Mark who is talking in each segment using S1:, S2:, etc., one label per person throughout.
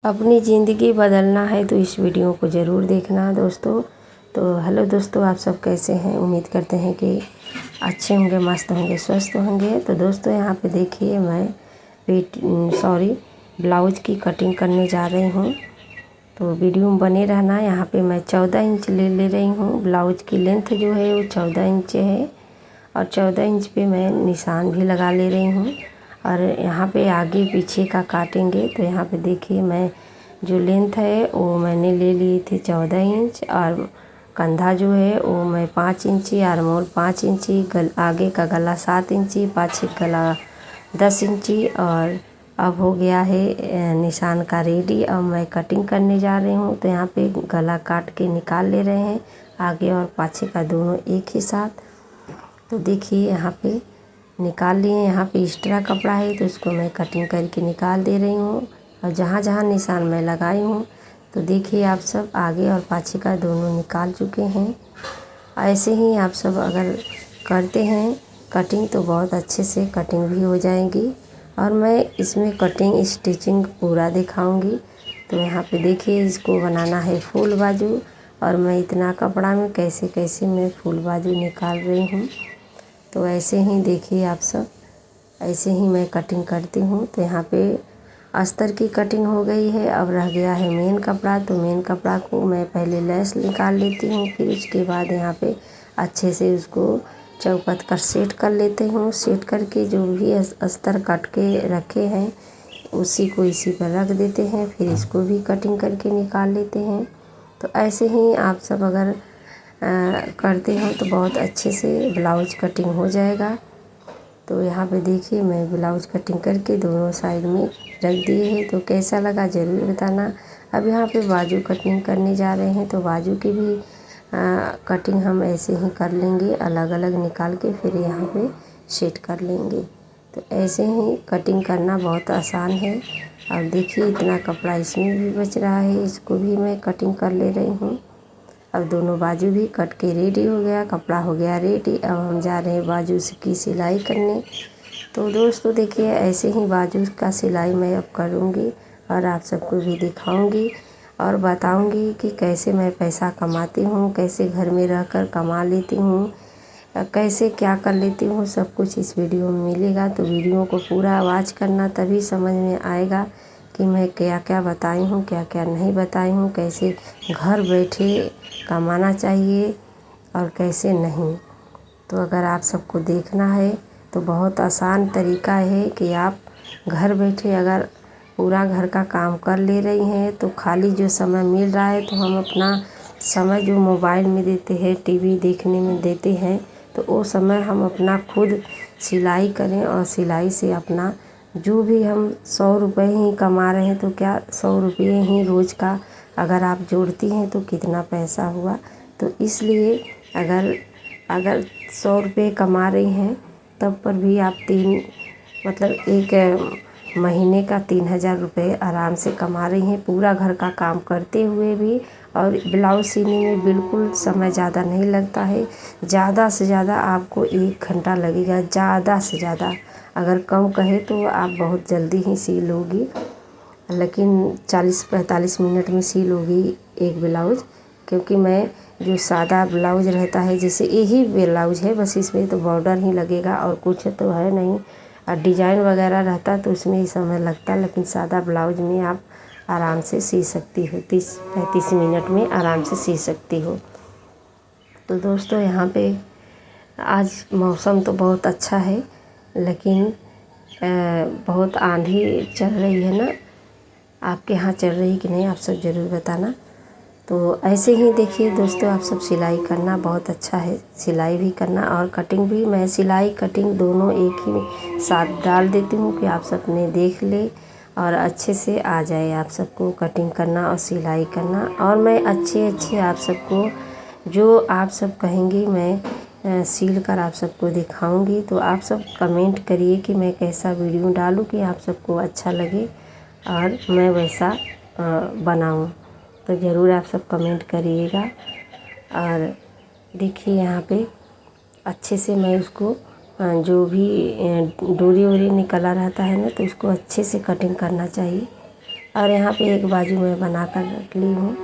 S1: अपनी ज़िंदगी बदलना है तो इस वीडियो को ज़रूर देखना दोस्तों। तो हेलो दोस्तों, आप सब कैसे हैं? उम्मीद करते हैं कि अच्छे होंगे, मस्त होंगे, स्वस्थ होंगे। तो दोस्तों यहाँ पे देखिए मैं ब्लाउज़ की कटिंग करने जा रही हूँ। तो वीडियो में बने रहना। यहाँ पे मैं 14 इंच ले रही हूँ। ब्लाउज़ की लेंथ जो है वो 14 इंच है और 14 इंच पे मैं निशान भी लगा ले रही हूँ। और यहाँ पे आगे पीछे का काटेंगे। तो यहाँ पे देखिए मैं जो लेंथ है वो मैंने ले ली थी 14 इंच और कंधा जो है वो मैं 5 इंची, आर्मोल 5 इंची, आगे का गला 7 इंची, पाछे गला 10 इंची। और अब हो गया है निशान का रेडी। अब मैं कटिंग करने जा रही हूँ। तो यहाँ पे गला काट के निकाल ले रहे हैं, आगे और पाछे का दोनों एक ही साथ। तो देखिए यहाँ पे निकाल लिए। यहाँ पे एक्स्ट्रा कपड़ा है तो इसको मैं कटिंग करके निकाल दे रही हूँ। और जहाँ जहाँ निशान मैं लगाई हूँ तो देखिए आप सब आगे और पाछे का दोनों निकाल चुके हैं। ऐसे ही आप सब अगर करते हैं कटिंग तो बहुत अच्छे से कटिंग भी हो जाएगी। और मैं इसमें कटिंग स्टिचिंग पूरा दिखाऊंगी। तो यहाँ पे देखिए इसको बनाना है फुल बाजू। और मैं इतना कपड़ा में कैसे कैसे मैं फुल बाजू निकाल रही हूँ। तो ऐसे ही देखिए आप सब, ऐसे ही मैं कटिंग करती हूँ। तो यहाँ पे अस्तर की कटिंग हो गई है। अब रह गया है मेन कपड़ा। तो मेन कपड़ा को मैं पहले लेस निकाल लेती हूँ, फिर उसके बाद यहाँ पे अच्छे से उसको चौकट कर सेट कर लेते हूँ। सेट करके जो भी अस्तर काट के रखे हैं उसी को इसी पर रख देते हैं, फिर इसको भी कटिंग करके निकाल लेते हैं। तो ऐसे ही आप सब अगर करते हो तो बहुत अच्छे से ब्लाउज कटिंग हो जाएगा। तो यहाँ पे देखिए मैं ब्लाउज कटिंग करके दोनों साइड में रख दिए हैं। तो कैसा लगा ज़रूर बताना। अब यहाँ पे बाजू कटिंग करने जा रहे हैं। तो बाजू की भी कटिंग हम ऐसे ही कर लेंगे, अलग अलग निकाल के फिर यहाँ पे सेट कर लेंगे। तो ऐसे ही कटिंग करना बहुत आसान है। और देखिए इतना कपड़ा इसमें भी बच रहा है, इसको भी मैं कटिंग कर ले रही हूँ। अब दोनों बाजू भी कट के रेडी हो गया, कपड़ा हो गया रेडी। अब हम जा रहे हैं बाजू की सिलाई करने। तो दोस्तों देखिए ऐसे ही बाजू का सिलाई मैं अब करूँगी और आप सबको भी दिखाऊंगी और बताऊंगी कि कैसे मैं पैसा कमाती हूँ, कैसे घर में रहकर कमा लेती हूँ, कैसे क्या कर लेती हूँ, सब कुछ इस वीडियो में मिलेगा। तो वीडियो को पूरा वॉच करना, तभी समझ में आएगा कि मैं क्या क्या बताई हूँ, क्या क्या नहीं बताई हूँ, कैसे घर बैठे कमाना चाहिए और कैसे नहीं। तो अगर आप सबको देखना है तो बहुत आसान तरीका है कि आप घर बैठे अगर पूरा घर का काम कर ले रही हैं तो खाली जो समय मिल रहा है तो हम अपना समय जो मोबाइल में देते हैं, टीवी देखने में देते हैं, तो वो समय हम अपना खुद सिलाई करें। और सिलाई से अपना जो भी हम 100 रुपये ही कमा रहे हैं तो क्या 100 रुपये ही रोज़ का अगर आप जोड़ती हैं तो कितना पैसा हुआ। तो इसलिए अगर 100 रुपये कमा रही हैं तब पर भी आप एक महीने का 3000 रुपये आराम से कमा रही हैं, पूरा घर का काम करते हुए भी। और ब्लाउज़ सीने में बिल्कुल समय ज़्यादा नहीं लगता है। ज़्यादा से ज़्यादा आपको 1 घंटा लगेगा, ज़्यादा से ज़्यादा। अगर कम कहे तो आप बहुत जल्दी ही सी लोगी, लेकिन 40-45 मिनट में सी लोगी एक ब्लाउज़। क्योंकि मैं जो सादा ब्लाउज़ रहता है, जैसे यही ब्लाउज़ है बस इसमें तो बॉर्डर ही लगेगा और कुछ तो है नहीं। और डिजाइन वगैरह रहता तो उसमें ही समय लगता, लेकिन सादा ब्लाउज़ में आप आराम से सी सकती हो, 30-35 मिनट में आराम से सी सकती हो। तो दोस्तों यहाँ पे आज मौसम तो बहुत अच्छा है, लेकिन बहुत आंधी चल रही है ना। आपके यहाँ चल रही कि नहीं आप सब ज़रूर बताना। तो ऐसे ही देखिए दोस्तों आप सब सिलाई करना बहुत अच्छा है, सिलाई भी करना और कटिंग भी। मैं सिलाई कटिंग दोनों एक ही साथ डाल देती हूँ कि आप सब ने देख ले और अच्छे से आ जाए आप सबको कटिंग करना और सिलाई करना। और मैं अच्छे आप सबको जो आप सब कहेंगी मैं सील कर आप सबको दिखाऊंगी। तो आप सब कमेंट करिए कि मैं कैसा वीडियो डालूं कि आप सबको अच्छा लगे और मैं वैसा बनाऊं। तो ज़रूर आप सब कमेंट करिएगा। और देखिए यहाँ पे अच्छे से मैं उसको जो भी डोरी वोरी निकला रहता है ना तो उसको अच्छे से कटिंग करना चाहिए। और यहाँ पे एक बाजू मैं बना कर रख ली हूँ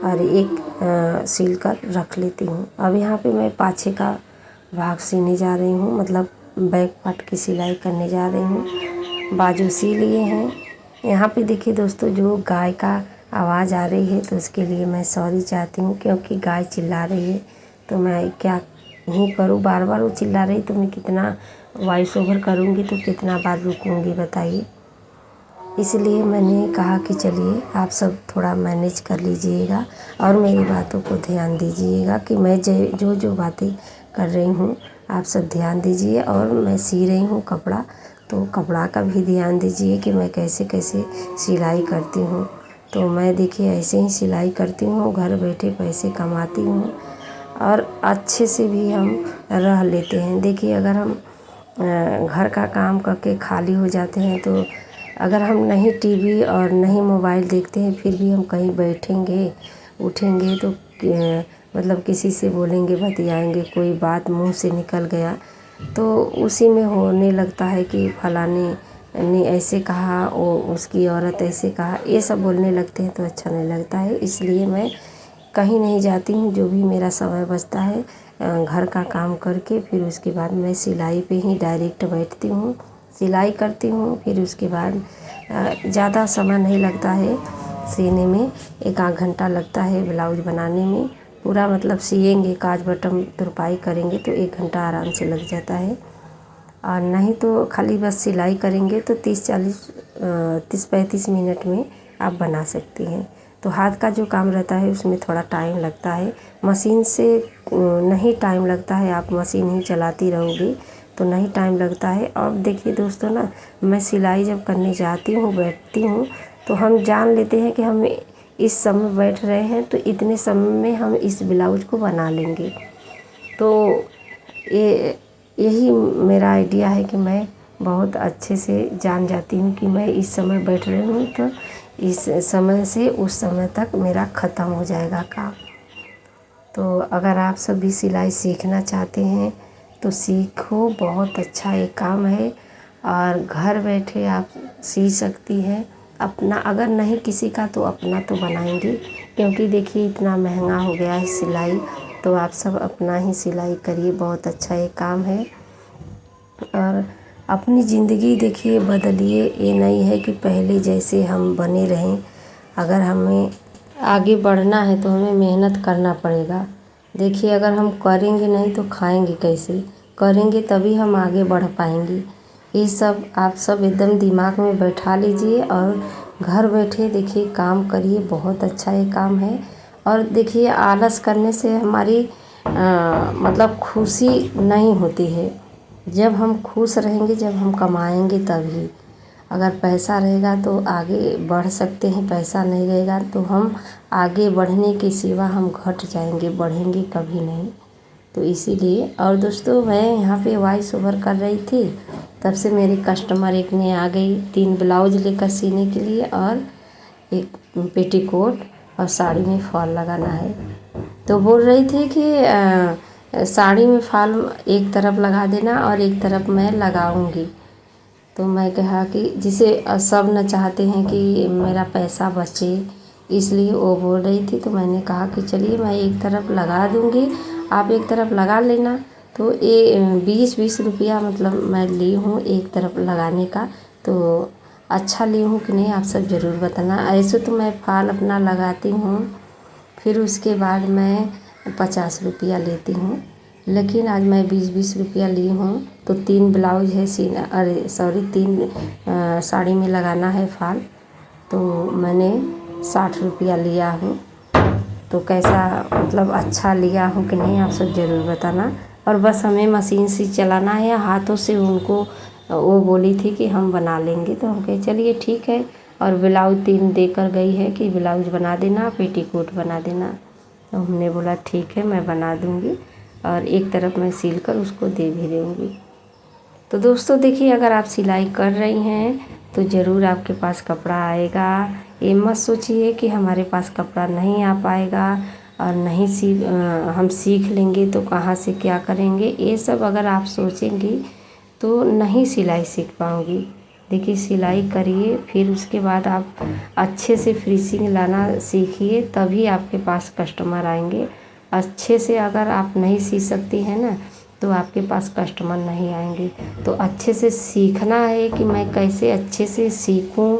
S1: और एक सिल कर रख लेती हूँ। अब यहाँ पे मैं पाछे का भाग सीने जा रही हूँ, मतलब बैक पार्ट की सिलाई करने जा रही हूँ। बाजू सी लिए हैं। यहाँ पे देखिए दोस्तों, जो गाय का आवाज़ आ रही है तो उसके लिए मैं सॉरी चाहती हूँ, क्योंकि गाय चिल्ला रही है। तो मैं क्या ही करूँ, बार बार वो चिल्ला रही, तो मैं कितना वॉइस ओवर करूँगी तो कितना बार रुकूँगी बताइए। इसलिए मैंने कहा कि चलिए आप सब थोड़ा मैनेज कर लीजिएगा और मेरी बातों को ध्यान दीजिएगा कि मैं जो बातें कर रही हूँ आप सब ध्यान दीजिए। और मैं सी रही हूँ कपड़ा, तो कपड़ा का भी ध्यान दीजिए कि मैं कैसे कैसे सिलाई करती हूँ। तो मैं देखिए ऐसे ही सिलाई करती हूँ, घर बैठे पैसे कमाती हूँ और अच्छे से भी हम रह लेते हैं। देखिए अगर हम घर का काम करके खाली हो जाते हैं तो अगर हम नहीं टीवी और नहीं मोबाइल देखते हैं, फिर भी हम कहीं बैठेंगे उठेंगे तो मतलब किसी से बोलेंगे, बतियाएंगे, कोई बात मुंह से निकल गया तो उसी में होने लगता है कि फलाने ने ऐसे कहा, वो उसकी औरत ऐसे कहा, ये सब बोलने लगते हैं तो अच्छा नहीं लगता है। इसलिए मैं कहीं नहीं जाती हूँ। जो भी मेरा समय बचता है घर का काम करके फिर उसके बाद मैं सिलाई पे ही डायरेक्ट बैठती हूँ, सिलाई करती हूँ। फिर उसके बाद ज़्यादा समय नहीं लगता है सीने में, 1 आध घंटा लगता है ब्लाउज बनाने में। पूरा मतलब सिएंगे, काज बटन तुरपाई करेंगे तो 1 घंटा आराम से लग जाता है। और नहीं तो खाली बस सिलाई करेंगे तो 30-35 मिनट में आप बना सकती हैं। तो हाथ का जो काम रहता है उसमें थोड़ा टाइम लगता है, मशीन से नहीं टाइम लगता है। आप मशीन ही चलाती रहोगी तो नहीं टाइम लगता है। और देखिए दोस्तों ना, मैं सिलाई जब करने जाती हूँ, बैठती हूँ, तो हम जान लेते हैं कि हम इस समय बैठ रहे हैं तो इतने समय में हम इस ब्लाउज को बना लेंगे। तो यही मेरा आइडिया है कि मैं बहुत अच्छे से जान जाती हूँ कि मैं इस समय बैठ रही हूँ तो इस समय से उस समय तक मेरा ख़त्म हो जाएगा काम। तो अगर आप सब भी सिलाई सीखना चाहते हैं तो सीखो, बहुत अच्छा एक काम है और घर बैठे आप सी सकती हैं अपना। अगर नहीं किसी का तो अपना तो बनाएंगे, क्योंकि देखिए इतना महंगा हो गया है सिलाई। तो आप सब अपना ही सिलाई करिए, बहुत अच्छा एक काम है। और अपनी ज़िंदगी देखिए बदलिए, ये नहीं है कि पहले जैसे हम बने रहें। अगर हमें आगे बढ़ना है तो हमें मेहनत करना पड़ेगा। देखिए अगर हम करेंगे नहीं तो खाएंगे कैसे, करेंगे तभी हम आगे बढ़ पाएंगे। ये सब आप सब एकदम दिमाग में बैठा लीजिए और घर बैठे देखिए काम करिए, बहुत अच्छा ये काम है। और देखिए आलस करने से हमारी मतलब खुशी नहीं होती है। जब हम खुश रहेंगे, जब हम कमाएंगे तभी। अगर पैसा रहेगा तो आगे बढ़ सकते हैं, पैसा नहीं रहेगा तो हम आगे बढ़ने के सिवा हम घट जाएंगे, बढ़ेंगे कभी नहीं। तो इसीलिए। और दोस्तों मैं यहाँ पे वॉइस ओवर कर रही थी, तब से मेरी कस्टमर एक ने आ गई 3 ब्लाउज लेकर सीने के लिए और एक पेटीकोट और साड़ी में फॉल लगाना है। तो बोल रही थी कि साड़ी में फॉल एक तरफ लगा देना और एक तरफ मैं लगाऊंगी। तो मैं कहा कि जिसे सब न चाहते हैं कि मेरा पैसा बचे, इसलिए वो बोल रही थी। तो मैंने कहा कि चलिए मैं एक तरफ लगा दूंगी, आप एक तरफ लगा लेना। तो ये 20-20 रुपया मतलब मैं ली हूँ एक तरफ लगाने का। तो अच्छा ली हूँ कि नहीं आप सब ज़रूर बताना। ऐसे तो मैं फॉल अपना लगाती हूँ, फिर उसके बाद मैं 50 रुपया लेती हूँ, लेकिन आज मैं 20-20 रुपया ली हूँ। तो 3 ब्लाउज है सीना, अरे सॉरी 3 साड़ी में लगाना है फॉल, तो मैंने 60 रुपया लिया हूँ। तो कैसा मतलब अच्छा लिया हूँ कि नहीं आप सब ज़रूर बताना। और बस हमें मशीन से चलाना है या हाथों से, उनको वो बोली थी कि हम बना लेंगे तो हम कहे चलिए ठीक है। और ब्लाउज 3 देकर गई है कि ब्लाउज बना देना, पेटीकोट बना देना। तो हमने बोला ठीक है मैं बना दूँगी और एक तरफ मैं सिल कर उसको दे भी दूँगी। तो दोस्तों देखिए अगर आप सिलाई कर रही हैं तो ज़रूर आपके पास कपड़ा आएगा। ये मत सोचिए कि हमारे पास कपड़ा नहीं आ पाएगा और नहीं हम सीख लेंगे तो कहाँ से क्या करेंगे। ये सब अगर आप सोचेंगी तो नहीं सिलाई सीख पाऊँगी। देखिए सिलाई करिए, फिर उसके बाद आप अच्छे से फिनिशिंग लाना सीखिए, तभी आपके पास कस्टमर आएंगे। अच्छे से अगर आप नहीं सी सकती हैं ना, तो आपके पास कस्टमर नहीं आएंगे। तो अच्छे से सीखना है कि मैं कैसे अच्छे से सीखूं,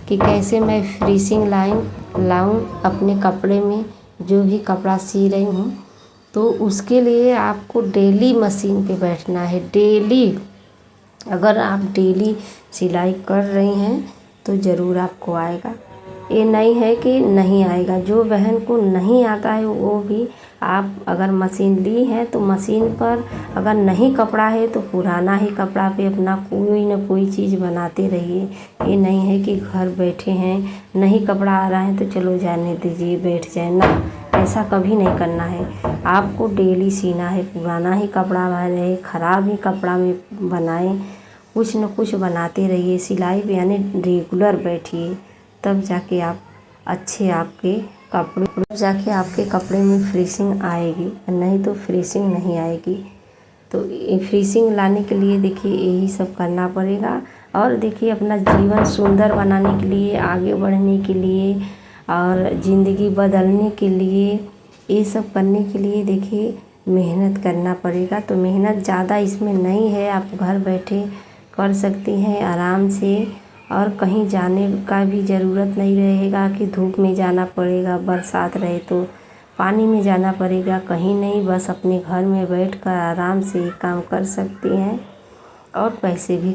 S1: कि कैसे मैं फिनिशिंग लाऊं अपने कपड़े में, जो भी कपड़ा सी रही हूँ। तो उसके लिए आपको डेली मशीन पे बैठना है, डेली। अगर आप डेली सिलाई कर रही हैं तो ज़रूर आपको आएगा। ये नहीं है कि नहीं आएगा। जो बहन को नहीं आता है वो भी, आप अगर मशीन ली है तो मशीन पर अगर नहीं कपड़ा है तो पुराना ही कपड़ा पे अपना कोई ना कोई चीज़ बनाते रहिए। ये नहीं है कि घर बैठे हैं, नहीं कपड़ा आ रहा है तो चलो जाने दीजिए, बैठ जाए ना, ऐसा कभी नहीं करना है। आपको डेली सीना है, पुराना ही कपड़ा रहे, ख़राब ही कपड़ा में बनाएं, कुछ न कुछ बनाते रहिए। सिलाई पे यानी रेगुलर बैठिए, तब जाके आप अच्छे आपके कपड़े में फिनिशिंग आएगी, नहीं तो फिनिशिंग नहीं आएगी। तो फिनिशिंग लाने के लिए देखिए यही सब करना पड़ेगा। और देखिए अपना जीवन सुंदर बनाने के लिए, आगे बढ़ने के लिए और ज़िंदगी बदलने के लिए, ये सब करने के लिए देखिए मेहनत करना पड़ेगा। तो मेहनत ज़्यादा इसमें नहीं है, आप घर बैठे कर सकती हैं आराम से। और कहीं जाने का भी ज़रूरत नहीं रहेगा कि धूप में जाना पड़ेगा, बरसात रहे तो पानी में जाना पड़ेगा, कहीं नहीं। बस अपने घर में बैठकर आराम से ये काम कर सकती हैं और पैसे भी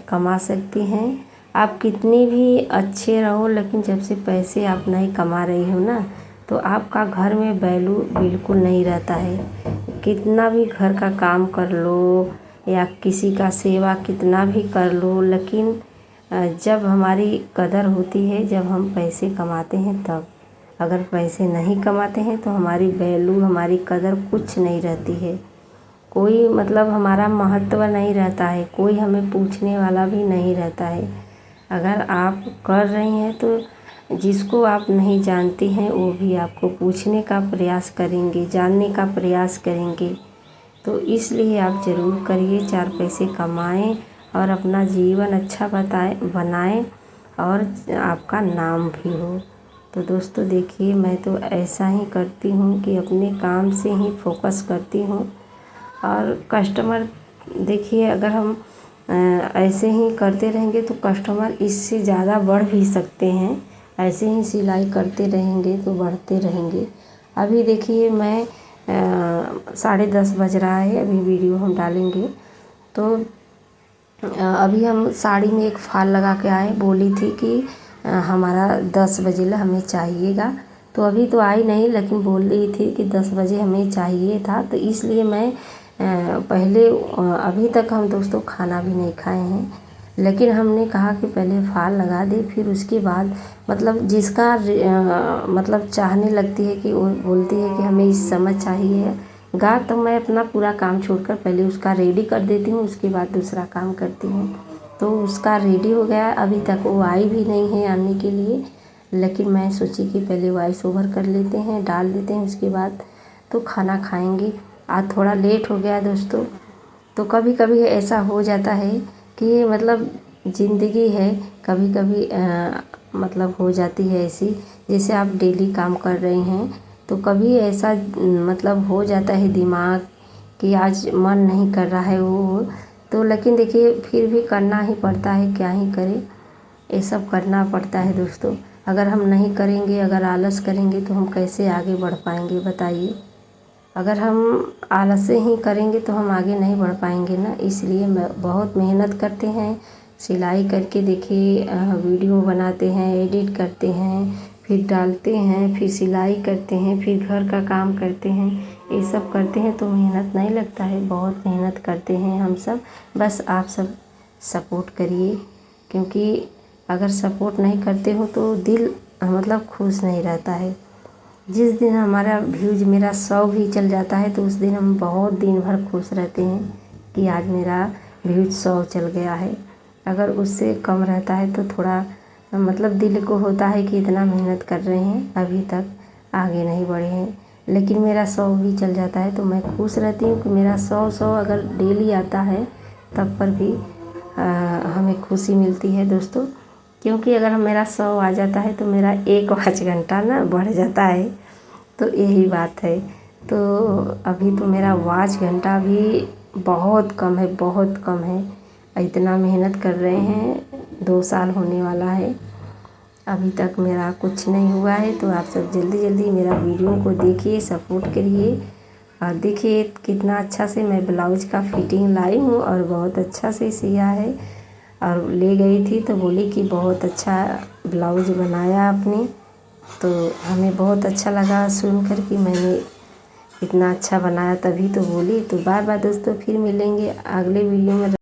S1: कमा सकती हैं। आप कितनी भी अच्छे रहो, लेकिन जब से पैसे आप नहीं कमा रही हो ना, तो आपका घर में वैल्यू बिल्कुल नहीं रहता है। कितना भी घर का काम कर लो या किसी का सेवा कितना भी कर लो, लेकिन जब हमारी कदर होती है जब हम पैसे कमाते हैं तब। अगर पैसे नहीं कमाते हैं तो हमारी वैल्यू, हमारी कदर कुछ नहीं रहती है। कोई मतलब हमारा महत्व नहीं रहता है, कोई हमें पूछने वाला भी नहीं रहता है। अगर आप कर रही हैं तो जिसको आप नहीं जानती हैं वो भी आपको पूछने का प्रयास करेंगे, जानने का प्रयास करेंगे। तो इसलिए आप ज़रूर करिए, 4 पैसे कमाएं और अपना जीवन अच्छा बनाएं और आपका नाम भी हो। तो दोस्तों देखिए मैं तो ऐसा ही करती हूँ कि अपने काम से ही फोकस करती हूँ। और कस्टमर देखिए अगर हम ऐसे ही करते रहेंगे तो कस्टमर इससे ज़्यादा बढ़ भी सकते हैं। ऐसे ही सिलाई करते रहेंगे तो बढ़ते रहेंगे। अभी देखिए मैं 10:30 बज रहा है, अभी वीडियो हम डालेंगे। तो अभी हम साड़ी में एक फाल लगा के आए, बोली थी कि हमारा 10 बजे हमें चाहिएगा। तो अभी तो आई नहीं, लेकिन बोल रही थी कि 10 बजे हमें चाहिए था। तो इसलिए मैं पहले अभी तक हम दोस्तों खाना भी नहीं खाए हैं, लेकिन हमने कहा कि पहले फाल लगा दे, फिर उसके बाद मतलब जिसका मतलब चाहने लगती है कि वो बोलती है कि हमें इस समय चाहिए गा, तो मैं अपना पूरा काम छोड़कर पहले उसका रेडी कर देती हूँ, उसके बाद दूसरा काम करती हूँ। तो उसका रेडी हो गया, अभी तक वो आई भी नहीं है आने के लिए, लेकिन मैं सोची कि पहले वॉइस ओवर कर लेते हैं, डाल देते हैं, उसके बाद तो खाना खाएंगे। आज थोड़ा लेट हो गया दोस्तों। तो कभी कभी ऐसा हो जाता है कि मतलब ज़िंदगी है, कभी कभी मतलब हो जाती है ऐसी। जैसे आप डेली काम कर रही हैं तो कभी ऐसा मतलब हो जाता है दिमाग कि आज मन नहीं कर रहा है वो, तो लेकिन देखिए फिर भी करना ही पड़ता है, क्या ही करें, ये सब करना पड़ता है दोस्तों। अगर हम नहीं करेंगे, अगर आलस करेंगे तो हम कैसे आगे बढ़ पाएंगे बताइए। अगर हम आलस से ही करेंगे तो हम आगे नहीं बढ़ पाएंगे ना। इसलिए बहुत मेहनत करते हैं, सिलाई करके देखिए वीडियो बनाते हैं, एडिट करते हैं, फिर डालते हैं, फिर सिलाई करते हैं, फिर घर का काम करते हैं, ये सब करते हैं तो मेहनत नहीं लगता है, बहुत मेहनत करते हैं हम सब। बस आप सब सपोर्ट करिए, क्योंकि अगर सपोर्ट नहीं करते हो तो दिल मतलब खुश नहीं रहता है। जिस दिन हमारा व्यूज मेरा 100 भी चल जाता है तो उस दिन हम बहुत दिन भर खुश रहते हैं कि आज मेरा व्यूज 100 चल गया है। अगर उससे कम रहता है तो थोड़ा मतलब दिल को होता है कि इतना मेहनत कर रहे हैं, अभी तक आगे नहीं बढ़े हैं। लेकिन मेरा 100 भी चल जाता है तो मैं खुश रहती हूँ कि मेरा 100 अगर डेली आता है तब पर भी हमें खुशी मिलती है दोस्तों, क्योंकि अगर मेरा 100 आ जाता है तो मेरा 1 वॉच घंटा ना बढ़ जाता है। तो यही बात है। तो अभी तो मेरा वॉच घंटा भी बहुत कम है, बहुत कम है। इतना मेहनत कर रहे हैं, 2 साल होने वाला है, अभी तक मेरा कुछ नहीं हुआ है। तो आप सब जल्दी जल्दी मेरा वीडियो को देखिए, सपोर्ट करिए। और देखिए कितना अच्छा से मैं ब्लाउज का फिटिंग लाई हूँ और बहुत अच्छा से सिया है। और ले गई थी तो बोली कि बहुत अच्छा ब्लाउज बनाया आपने। तो हमें बहुत अच्छा लगा सुनकर कि मैंने इतना अच्छा बनाया, तभी तो बोली। तो बाय बाय दोस्तों, फिर मिलेंगे अगले वीडियो में।